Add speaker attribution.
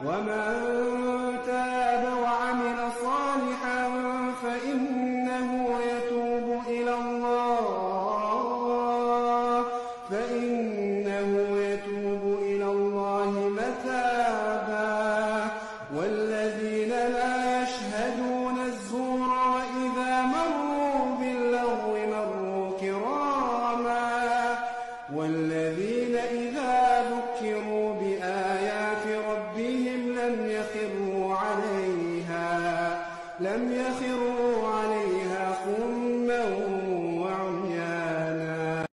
Speaker 1: ومن تاب وعمل صالحا فإنه يتوب إلى الله متابا والذين لا يشهدون الزور وإذا مروا باللغو مروا كراما والذين إذا ذكروا بآيات ربهم لم يخروا